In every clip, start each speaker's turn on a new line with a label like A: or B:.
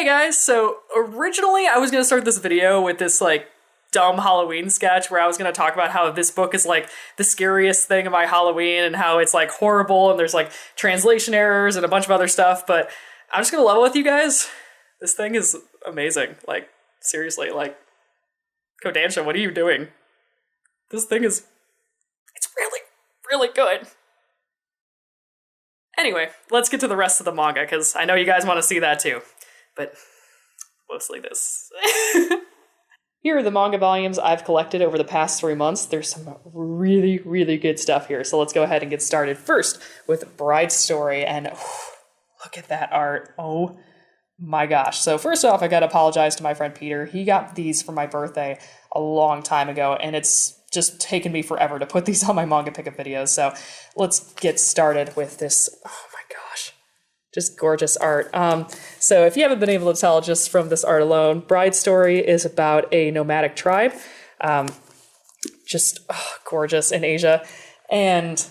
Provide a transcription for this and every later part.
A: Hey guys, so originally I was going to start this video with this like dumb Halloween sketch where I was going to talk about how this book is like the scariest thing of my Halloween and how it's like horrible and there's like translation errors and a bunch of other stuff, but I'm just going to level with you guys. This thing is amazing. Like, seriously, like, Kodansha, what are you doing? This thing is, it's really, really good. Anyway, let's get to the rest of the manga, because I know you guys want to see that too. But mostly this. Here are the manga volumes I've collected over the past 3 months. There's some really, really good stuff here. So let's go ahead and get started. First, with Bride's Story, and look at that art. Oh my gosh. So first off, I gotta apologize to my friend Peter. He got these for my birthday a long time ago, and it's just taken me forever to put these on my manga pickup videos. So let's get started with this. Oh my gosh. Just gorgeous art. So if you haven't been able to tell just from this art alone, Bride's Story is about a nomadic tribe. Gorgeous in Asia. And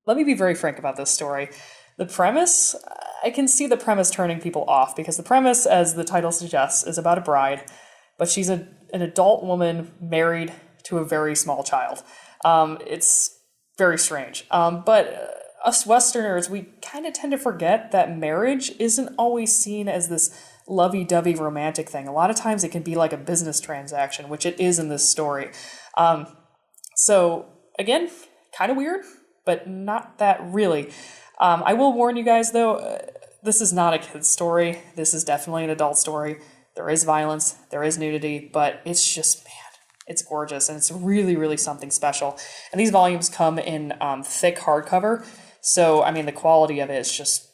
A: let me be very frank about this story. The premise, I can see the premise turning people off because the premise, as the title suggests, is about a bride, but she's an adult woman married to a very small child. It's very strange. But us Westerners, we kind of tend to forget that marriage isn't always seen as this lovey-dovey romantic thing. A lot of times it can be like a business transaction, which it is in this story. So again, kind of weird, but not that really. I will warn you guys though, this is not a kid's story. This is definitely an adult story. There is violence, there is nudity, but it's just, man, it's gorgeous and it's really, really something special. And these volumes come in thick hardcover. So, I mean, the quality of it is just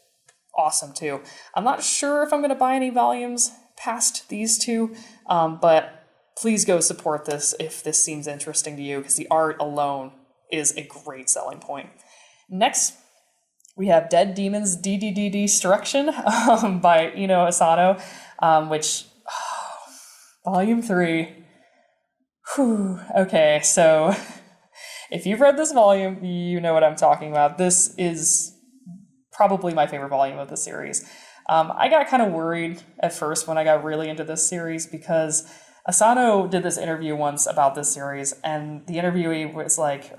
A: awesome too. I'm not sure if I'm going to buy any volumes past these two, but please go support this if this seems interesting to you, because the art alone is a great selling point. Next, we have Dead Demons DDD Destruction by Ino Asano, which, volume 3. Whew. Okay, so if you've read this volume, you know what I'm talking about. This is probably my favorite volume of the series. I got kind of worried at first when I got really into this series because Asano did this interview once about this series, and the interviewer, was like,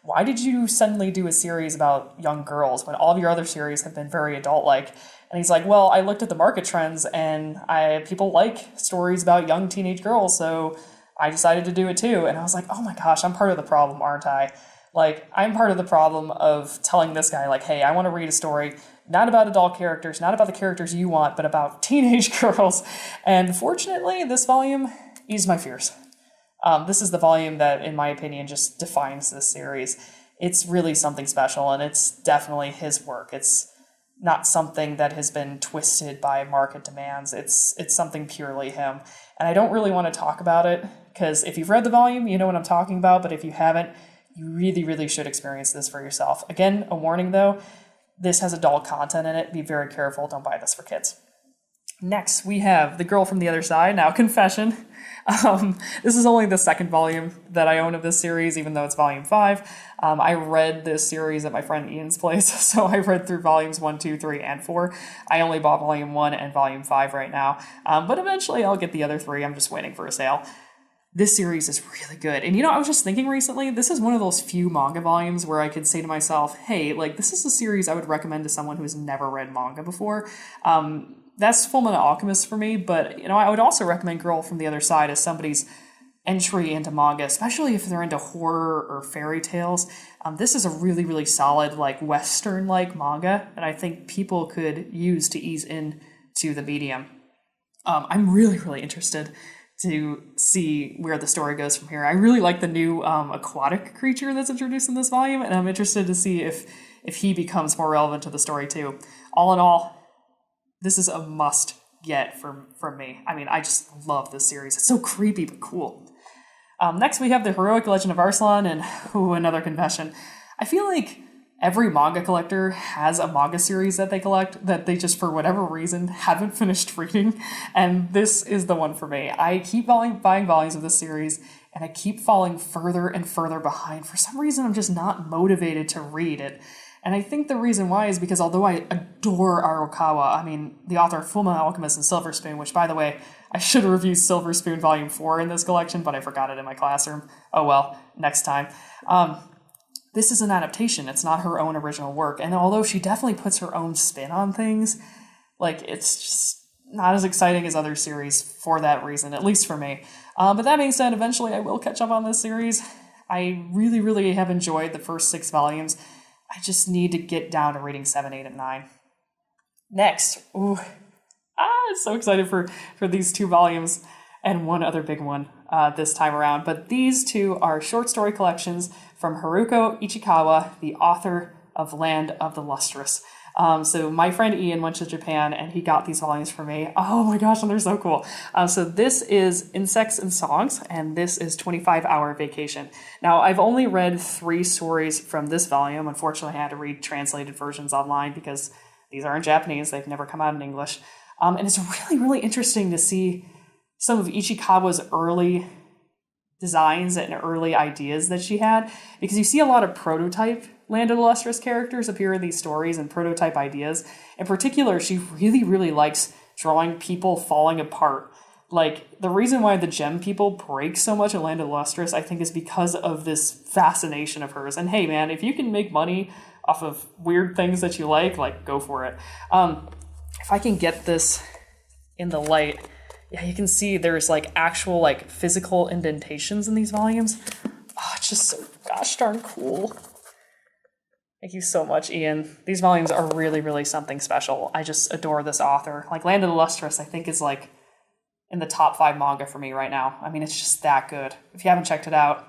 A: why did you suddenly do a series about young girls when all of your other series have been very adult-like? And he's like, well, I looked at the market trends and people like stories about young teenage girls, so I decided to do it too. And I was like, oh my gosh, I'm part of the problem, aren't I? Like, I'm part of the problem of telling this guy, like, hey, I want to read a story not about adult characters, not about the characters you want, but about teenage girls. And fortunately, this volume eased my fears. This is the volume that, in my opinion, just defines this series. It's really something special, and it's definitely his work. It's not something that has been twisted by market demands. It's something purely him. And I don't really want to talk about it, because if you've read the volume, you know what I'm talking about, but if you haven't, you really, really should experience this for yourself. Again, a warning though, this has adult content in it. Be very careful. Don't buy this for kids. Next, we have The Girl from the Other Side. Now, confession. This is only the second volume that I own of this series, even though it's volume 5. I read this series at my friend Ian's place, so I read through volumes 1, 2, 3, and 4. I only bought volume 1 and volume 5 right now, but eventually I'll get the other 3. I'm just waiting for a sale. This series is really good. And I was just thinking recently, this is one of those few manga volumes where I could say to myself, hey, like, this is a series I would recommend to someone who has never read manga before. That's Fullmetal Alchemist for me, but I would also recommend Girl from the Other Side as somebody's entry into manga, especially if they're into horror or fairy tales. This is a really, really solid, like, Western-like manga that I think people could use to ease into the medium. I'm really, really interested to see where the story goes from here. I really like the new aquatic creature that's introduced in this volume, and I'm interested to see if he becomes more relevant to the story too. All in all, this is a must get from me. I mean, I just love this series. It's so creepy but cool. Next, we have The Heroic Legend of Arslan, and another confession. I feel like every manga collector has a manga series that they collect that they just, for whatever reason, haven't finished reading, and this is the one for me. I keep buying volumes of this series, and I keep falling further and further behind. For some reason, I'm just not motivated to read it. And I think the reason why is because although I adore Arukawa, I mean, the author of Fullmetal Alchemist and Silver Spoon, which, by the way, I should review Silver Spoon Volume 4 in this collection, but I forgot it in my classroom. Oh well, next time. This is an adaptation. It's not her own original work. And although she definitely puts her own spin on things, like, it's just not as exciting as other series for that reason, at least for me. But that being said, eventually I will catch up on this series. I really, really have enjoyed the first 6 volumes. I just need to get down to reading 7, 8, and 9. Next, I'm so excited for these 2 volumes and one other big one this time around. But these 2 are short story collections from Haruko Ichikawa, the author of Land of the Lustrous. So my friend Ian went to Japan and he got these volumes for me. Oh my gosh, and they're so cool. So this is Insects and Songs, and this is 25-Hour Vacation. Now, I've only read 3 stories from this volume. Unfortunately, I had to read translated versions online because these are in Japanese. They've never come out in English. And it's really, really interesting to see some of Ichikawa's early designs and early ideas that she had, because you see a lot of prototype Land of the Lustrous characters appear in these stories and prototype ideas. In particular, she really, really likes drawing people falling apart. Like, the reason why the gem people break so much in Land of the Lustrous, I think, is because of this fascination of hers. And hey, man, if you can make money off of weird things that you like, go for it. If I can get this in the light, yeah, you can see there's like actual like physical indentations in these volumes. Oh, it's just so gosh darn cool. Thank you so much, Ian. These volumes are really, really something special. I just adore this author. Like, Land of the Lustrous, I think, is like in the top 5 manga for me right now. I mean, it's just that good. If you haven't checked it out,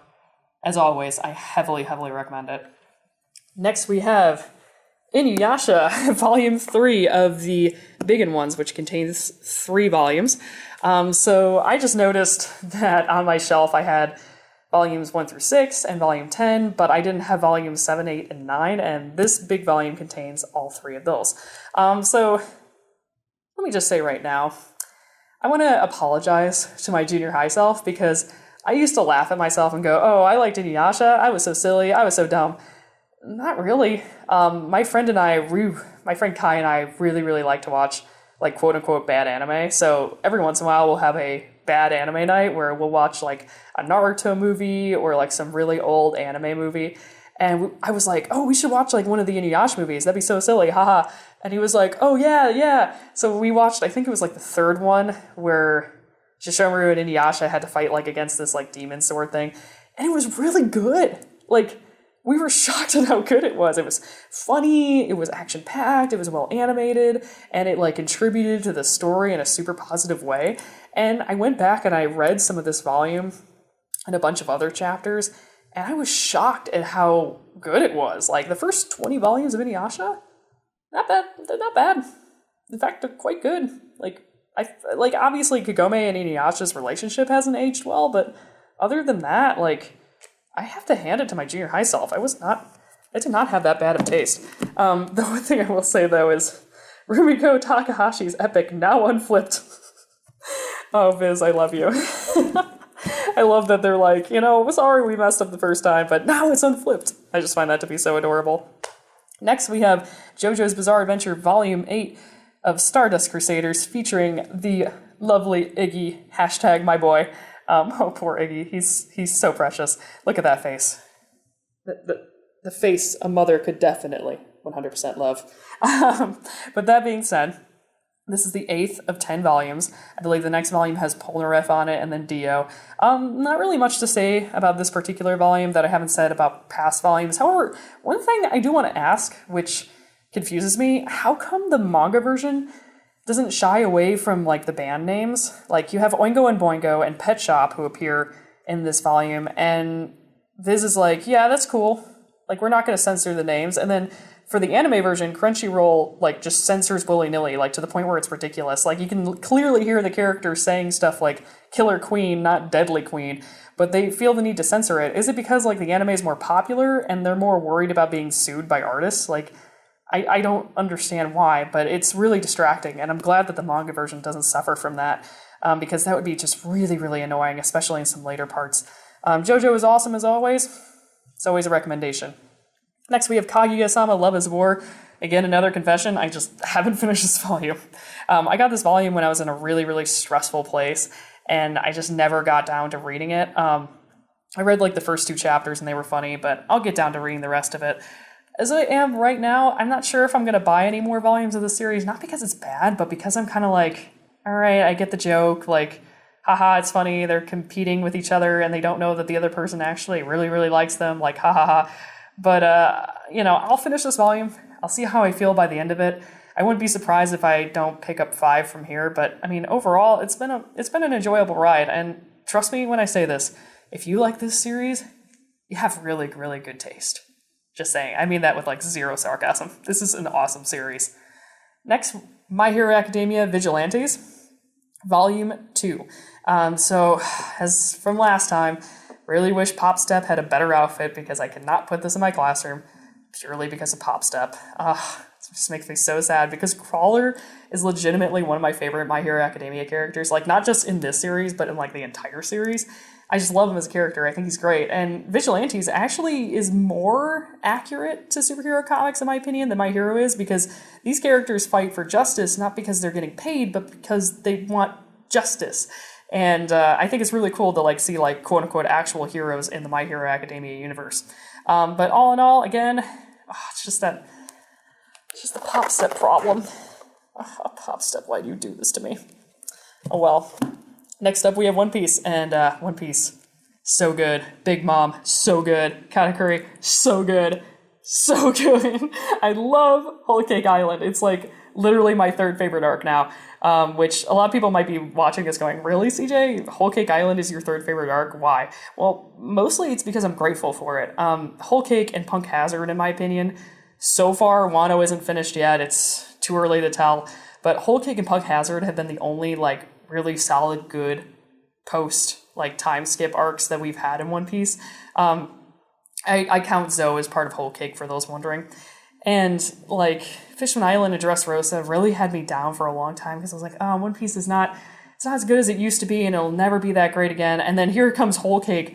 A: as always, I heavily, heavily recommend it. Next, we have Inuyasha, Volume 3 of the Biggin ones, which contains 3 volumes. So I just noticed that on my shelf I had volumes 1 through 6 and volume 10, but I didn't have volumes 7, 8, and 9, and this big volume contains all 3 of those. So let me just say right now, I want to apologize to my junior high self, because I used to laugh at myself and go, oh, I liked Inuyasha, I was so silly, I was so dumb. Not really. My friend Kai and I really, really like to watch, like, quote-unquote bad anime, so every once in a while we'll have a bad anime night where we'll watch like a Naruto movie or like some really old anime movie, and I was like, oh, we should watch like one of the Inuyasha movies, that'd be so silly, haha. And he was like, oh yeah. So we watched, I think it was like the 3rd one, where Shishomaru and Inuyasha had to fight like against this like demon sword thing, and it was really good. Like, we were shocked at how good it was. It was funny, it was action-packed, it was well-animated, and it like contributed to the story in a super positive way. And I went back and I read some of this volume and a bunch of other chapters, and I was shocked at how good it was. Like, the first 20 volumes of Inuyasha, not bad. They're not bad. In fact, they're quite good. Obviously Kagome and Inuyasha's relationship hasn't aged well, but other than that, like, I have to hand it to my junior high self. I did not have that bad of taste. The one thing I will say, though, is Rumiko Takahashi's epic, now unflipped. Oh, Viz, I love you. I love that they're like, sorry we messed up the first time, but now it's unflipped. I just find that to be so adorable. Next, we have JoJo's Bizarre Adventure Volume 8 of Stardust Crusaders, featuring the lovely Iggy, #my boy. Oh, poor Iggy. He's so precious. Look at that face. The face a mother could definitely 100% love. But that being said, this is the 8th of 10 volumes. I believe the next volume has Polnareff on it, and then Dio. Not really much to say about this particular volume that I haven't said about past volumes. However, one thing I do want to ask, which confuses me, how come the manga version doesn't shy away from, like, the band names? Like, you have Oingo and Boingo and Pet Shop who appear in this volume, and Viz is like, yeah, that's cool. Like, we're not going to censor the names. And then for the anime version, Crunchyroll, like, just censors willy-nilly, like, to the point where it's ridiculous. Like, you can clearly hear the characters saying stuff like Killer Queen, not Deadly Queen, but they feel the need to censor it. Is it because, like, the anime is more popular and they're more worried about being sued by artists? Like, I don't understand why, but it's really distracting, and I'm glad that the manga version doesn't suffer from that, because that would be just really, really annoying, especially in some later parts. JoJo is awesome as always. It's always a recommendation. Next, we have Kaguya-sama Love is War. Again, another confession, I just haven't finished this volume. I got this volume when I was in a really, really stressful place, and I just never got down to reading it. I read like the first 2 chapters and they were funny, but I'll get down to reading the rest of it. As I am right now, I'm not sure if I'm going to buy any more volumes of the series, not because it's bad, but because I'm kind of like, all right, I get the joke, like, haha, it's funny, they're competing with each other and they don't know that the other person actually really, really likes them, like, ha ha ha. But, I'll finish this volume. I'll see how I feel by the end of it. I wouldn't be surprised if I don't pick up 5 from here, but, I mean, overall, it's been an enjoyable ride, and trust me when I say this, if you like this series, you have really, really good taste. Just saying. I mean that with like zero sarcasm. This is an awesome series. Next, My Hero Academia Vigilantes, Volume 2. So, as from last time, really wish Pop Step had a better outfit because I could not put this in my classroom purely because of Pop Step. It just makes me so sad because Crawler is legitimately one of my favorite My Hero Academia characters. Like, not just in this series, but in like the entire series. I just love him as a character. I think he's great. And Vigilantes actually is more accurate to superhero comics, in my opinion, than My Hero is, because these characters fight for justice, not because they're getting paid, but because they want justice. And I think it's really cool to like see like quote unquote actual heroes in the My Hero Academia universe. But all in all, again, it's just the Pop Step problem. Pop Step, why do you do this to me? Oh well. Next up, we have One Piece, and One Piece, so good. Big Mom, so good. Katakuri, so good. So good. I love Whole Cake Island. It's like literally my 3rd favorite arc now, which a lot of people might be watching this going, really, CJ? Whole Cake Island is your 3rd favorite arc? Why? Well, mostly it's because I'm grateful for it. Whole Cake and Punk Hazard, in my opinion, so far, Wano isn't finished yet. It's too early to tell. But Whole Cake and Punk Hazard have been the only, like, really solid, good post like time skip arcs that we've had in One Piece. I count Zoe as part of Whole Cake for those wondering. And like Fishman Island and Dressrosa really had me down for a long time because I was like, oh, One Piece it's not as good as it used to be and it'll never be that great again. And then here comes Whole Cake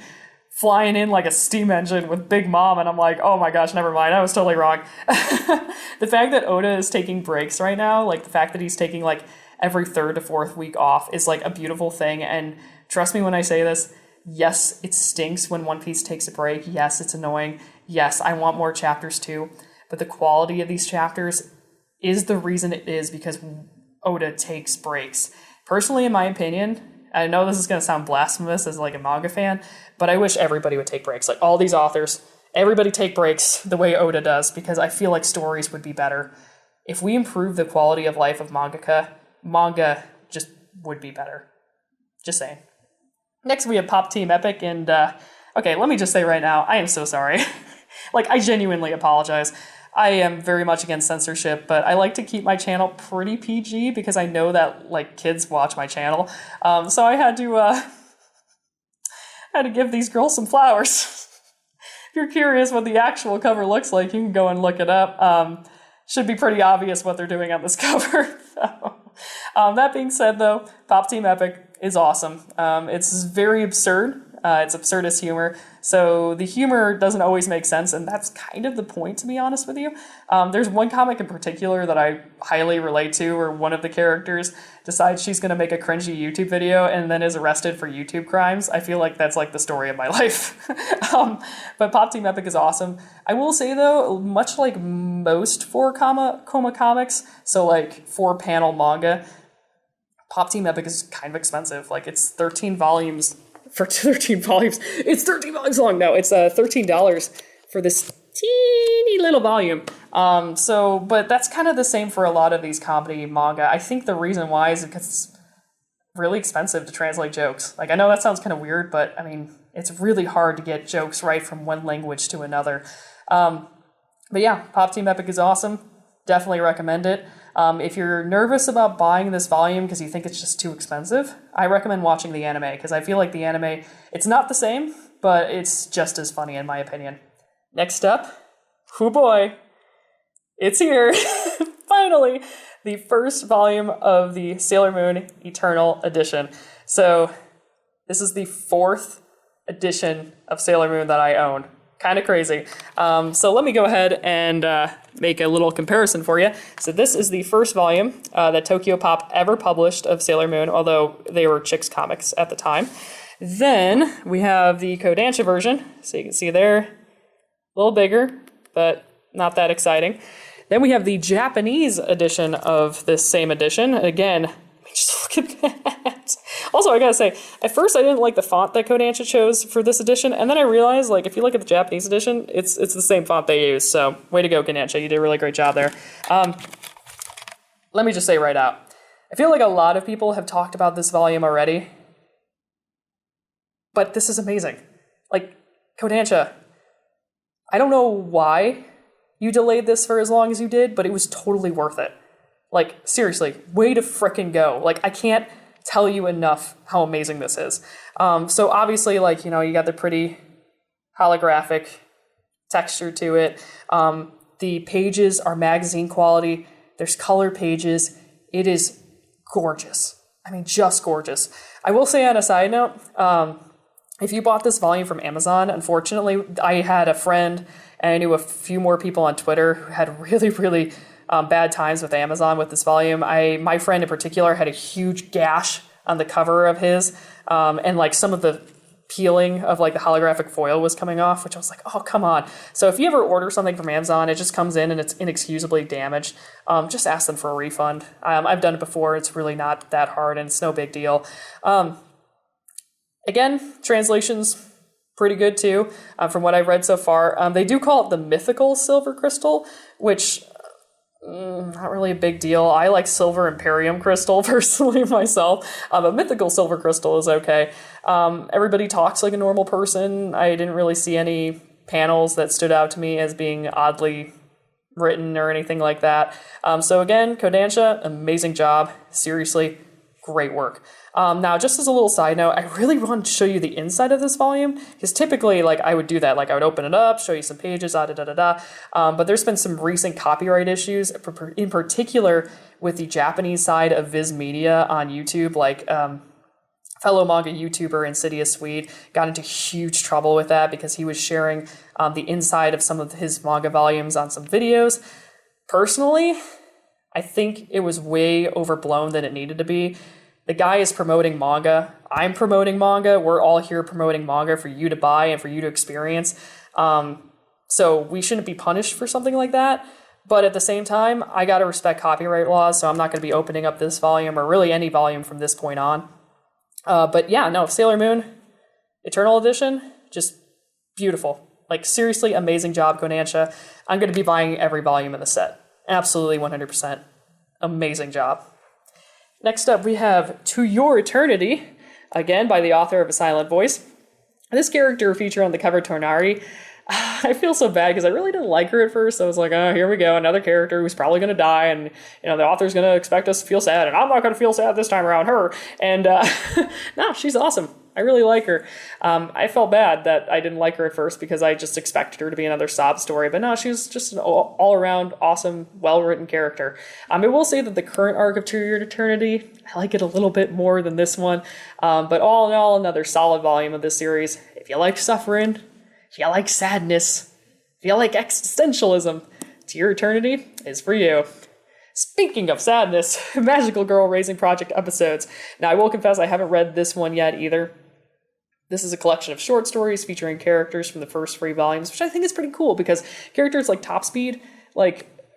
A: flying in like a steam engine with Big Mom and I'm like, oh my gosh, never mind. I was totally wrong. The fact that Oda is taking breaks right now, like the fact that he's taking like every 3rd to 4th week off is like a beautiful thing. And trust me when I say this, yes, it stinks when One Piece takes a break. Yes, it's annoying. Yes, I want more chapters too. But the quality of these chapters is the reason it is because Oda takes breaks. Personally, in my opinion, I know this is going to sound blasphemous as like a manga fan, but I wish everybody would take breaks. Like all these authors, everybody take breaks the way Oda does because I feel like stories would be better. If we improve the quality of life of manga just would be better. Just saying. Next, we have Pop Team Epic, and okay, let me just say right now, I am so sorry. Like, I genuinely apologize. I am very much against censorship, but I like to keep my channel pretty PG because I know that, like, kids watch my channel. So I had to give these girls some flowers. If you're curious what the actual cover looks like, you can go and look it up. Should be pretty obvious what they're doing on this cover. That being said, though, Pop Team Epic is awesome. It's very absurd. It's absurdist humor. So the humor doesn't always make sense, and that's kind of the point, to be honest with you. There's one comic in particular that I highly relate to, where one of the characters decides she's going to make a cringy YouTube video and then is arrested for YouTube crimes. I feel like that's like the story of my life. But Pop Team Epic is awesome. I will say, though, much like most 4-Koma comics, so like 4-panel manga, Pop Team Epic is kind of expensive. Like, it's 13 volumes for 13 volumes. It's 13 volumes long. No, it's $13 for this teeny little volume. But that's kind of the same for a lot of these comedy manga. I think the reason why is because it's really expensive to translate jokes. Like, I know that sounds kind of weird, but I mean, it's really hard to get jokes right from one language to another. But yeah, Pop Team Epic is awesome. Definitely recommend it. If you're nervous about buying this volume because you think it's just too expensive, I recommend watching the anime because I feel like the anime, it's not the same, but it's just as funny in my opinion. Next up, oh boy, it's here. Finally, the first volume of the Sailor Moon Eternal edition. So this is the 4th edition of Sailor Moon that I own. kind of crazy. So let me go ahead and make a little comparison for you. So this is the first volume that Tokyo Pop ever published of Sailor Moon, although they were Chicks Comics at the time. Then we have the Kodansha version. So you can see there, a little bigger, but not that exciting. Then we have the Japanese edition of this same edition. Again, just look at that. Also, I gotta say, at first I didn't like the font that Kodansha chose for this edition, and then I realized, like, if you look at the Japanese edition, it's the same font they use. So, way to go, Kodansha. You did a really great job there. Let me just say right out, I feel like a lot of people have talked about this volume already, but this is amazing. Like, Kodansha, I don't know why you delayed this for as long as you did, but it was totally worth it. Like, seriously, way to frickin' go. Like, I can't tell you enough how amazing this is. So obviously, like, you know, you got the pretty holographic texture to it. The pages are magazine quality. There's color pages. It is gorgeous. I mean, just gorgeous. I will say on a side note, if you bought this volume from Amazon, unfortunately, I had a friend and I knew a few more people on Twitter who had really, really bad times with Amazon with this volume. My friend in particular had a huge gash on the cover of his, and like some of the peeling of like the holographic foil was coming off, which I was like, oh, come on. So if you ever order something from Amazon, it just comes in and it's inexcusably damaged, just ask them for a refund. I've done it before. It's really not that hard and it's no big deal. Again, translation's pretty good too, from what I've read so far. They do call it the mythical silver crystal, which not really a big deal. I like silver Imperium crystal personally myself, but mythical silver crystal is okay. Everybody talks like a normal person. I didn't really see any panels that stood out to me as being oddly written or anything like that. So again, Kodansha, amazing job. Seriously, great work. Now, just as a little side note, I really wanted to show you the inside of this volume, because typically, like, I would do that. Like, I would open it up, show you some pages, but there's been some recent copyright issues, in particular with the Japanese side of Viz Media on YouTube. Like, fellow manga YouTuber Insidious Swede got into huge trouble with that because he was sharing the inside of some of his manga volumes on some videos. Personally, I think it was way overblown than it needed to be. The guy is promoting manga. I'm promoting manga. We're all here promoting manga for you to buy and for you to experience. So we shouldn't be punished for something like that. But at the same time, I got to respect copyright laws, so I'm not going to be opening up this volume or really any volume from this point on. But yeah, no, Sailor Moon, Eternal Edition, just beautiful. Like, seriously, amazing job, Kodansha. I'm going to be buying every volume in the set. Absolutely 100%. Amazing job. Next up, we have To Your Eternity, again by the author of A Silent Voice. This character featured on the cover, Tornari. I feel so bad because I really didn't like her at first. I was like, oh, here we go, another character who's probably going to die, and you know the author's going to expect us to feel sad, and I'm not going to feel sad this time around her. And no, she's awesome. I really like her. I felt bad that I didn't like her at first because I just expected her to be another sob story, but no, she's just an all-around awesome, well-written character. I will say that the current arc of To Your Eternity, I like it a little bit more than this one, but all in all, another solid volume of this series. If you like suffering, if you like sadness, if you like existentialism, To Your Eternity is for you. Speaking of sadness, Magical Girl Raising Project episodes. Now, I will confess I haven't read this one yet either. This is a collection of short stories featuring characters from the first 3 volumes, which I think is pretty cool because characters like Top Speed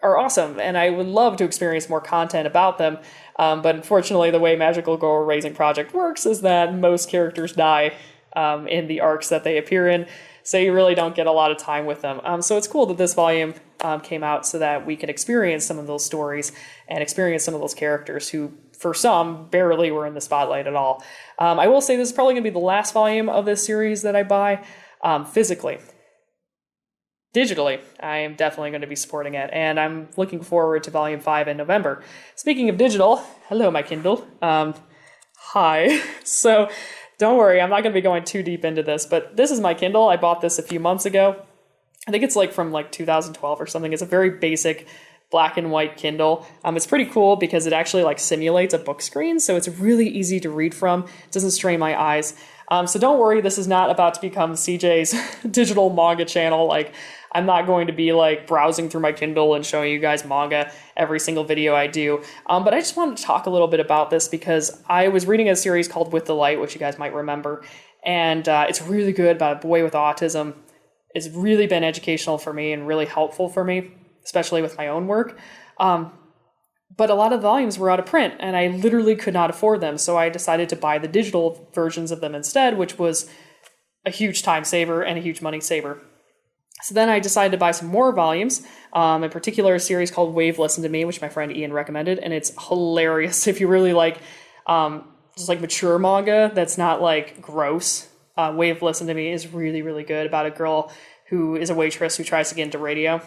A: are awesome, and I would love to experience more content about them. But unfortunately, the way Magical Girl Raising Project works is that most characters die in the arcs that they appear in, so you really don't get a lot of time with them. So it's cool that this volume came out so that we can experience some of those stories and experience some of those characters who, for some, barely were in the spotlight at all. I will say this is probably going to be the last volume of this series that I buy physically. Digitally, I am definitely going to be supporting it, and I'm looking forward to Volume 5 in November. Speaking of digital, hello, my Kindle. Hi. So, don't worry, I'm not going to be going too deep into this, but this is my Kindle. I bought this a few months ago. I think it's from 2012 or something. It's a very basic black and white Kindle. It's pretty cool because it actually simulates a book screen, so it's really easy to read from. It doesn't strain my eyes. So don't worry, this is not about to become CJ's digital manga channel. Like, I'm not going to be like browsing through my Kindle and showing you guys manga every single video I do. But I just wanted to talk a little bit about this because I was reading a series called With the Light, which you guys might remember. And it's really good about a boy with autism. It's really been educational for me and really helpful for me, especially with my own work. But a lot of volumes were out of print and I literally could not afford them. So I decided to buy the digital versions of them instead, which was a huge time saver and a huge money saver. So then I decided to buy some more volumes, in particular a series called Wave Listen to Me, which my friend Ian recommended. And it's hilarious if you really like just like mature manga that's not like gross. Wave Listen to Me is really, really good, about a girl who is a waitress who tries to get into radio.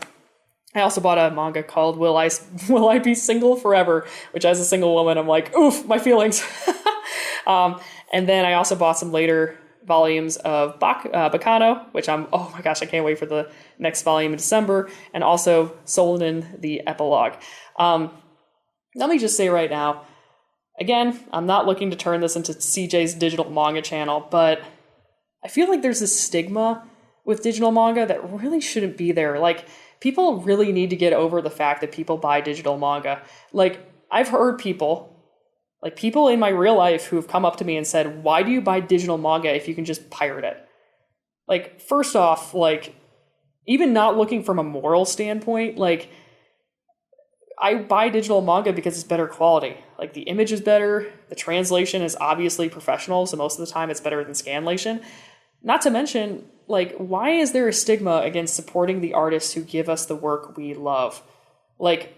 A: I also bought a manga called Will I Be Single Forever, which as a single woman, I'm like, oof, my feelings. And then I also bought some later volumes of Bacano, which oh my gosh, I can't wait for the next volume in December, and also Solden, the epilogue. Let me just say right now, again, I'm not looking to turn this into CJ's digital manga channel, but I feel like there's this stigma with digital manga that really shouldn't be there. Like, people really need to get over the fact that people buy digital manga. Like, I've heard people in my real life who have come up to me and said, why do you buy digital manga if you can just pirate it? Like, first off, like, even not looking from a moral standpoint, like, I buy digital manga because it's better quality. Like, the image is better, the translation is obviously professional, so most of the time it's better than scanlation. Not to mention, like, why is there a stigma against supporting the artists who give us the work we love? Like,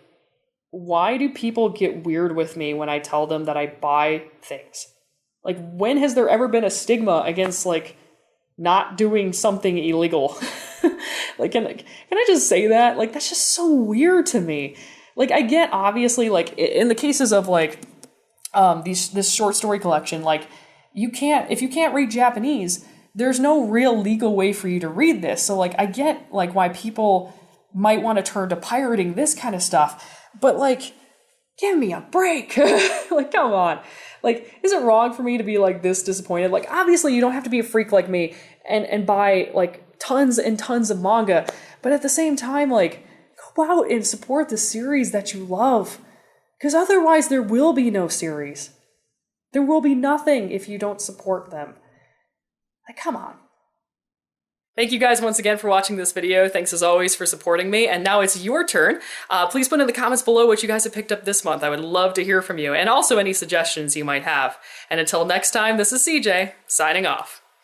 A: why do people get weird with me when I tell them that I buy things? Like, when has there ever been a stigma against, like, not doing something illegal? Like, can I just say that? Like, that's just so weird to me. Like, I get, obviously, like, in the cases of, like, this short story collection, like, if you can't read Japanese, there's no real legal way for you to read this. So, like, I get, like, why people might want to turn to pirating this kind of stuff. But, like, give me a break. Like, come on. Like, is it wrong for me to be, like, this disappointed? Like, obviously, you don't have to be a freak like me and buy, like, tons and tons of manga. But at the same time, like, go out and support the series that you love. Because otherwise, there will be no series. There will be nothing if you don't support them. Like, come on. Thank you guys once again for watching this video. Thanks as always for supporting me. And now it's your turn. Please put in the comments below what you guys have picked up this month. I would love to hear from you, and also any suggestions you might have. And until next time, this is CJ, signing off.